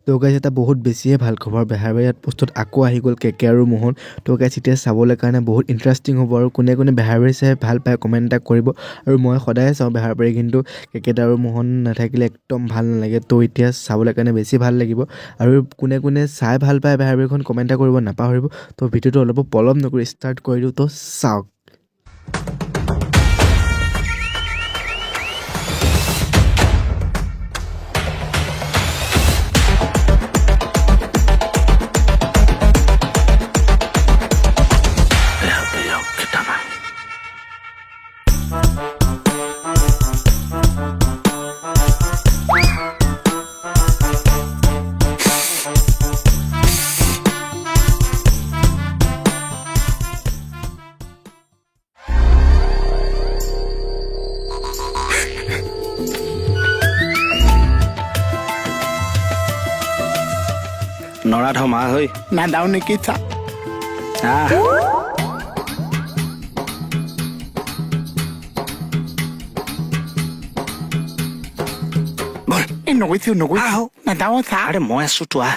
তো গাইজ এটা বহুত বেছিয়ে ভাল খবৰ বেহাৰবাৰী পোষ্টত আকৌ আহি গ'ল কেকে আৰু মোহন তো গাইজ এতিয়া চাবলৈ কাৰণে বহুত ইণ্টাৰেষ্টিং হ'ব আৰু কোনে কোনে বেহাৰবাৰী চাই ভাল পায় কমেণ্ট এটা কৰিব আৰু মই সদায় চাওঁ বেহাৰবাৰী কিন্তু কেকেটা আৰু মোহন নাথাকিলে একদম ভাল নালাগে তো এতিয়া চাবলৈ কাৰণে বেছি ভাল লাগিব আৰু কোনে কোনে চাই ভাল পায় বেহাৰবাৰীখন কমেণ্ট এটা কৰিব নাপাহৰিব তো ভিডিঅ'টো অলপ পলম নকৰি ষ্টাৰ্ট কৰি দিওঁ তো চাওক নৰা ধমা হৈ নাদাও নেকি চা আহ এই নগৈছো আহ। নাদাও চা আৰে মই আছো তো আহ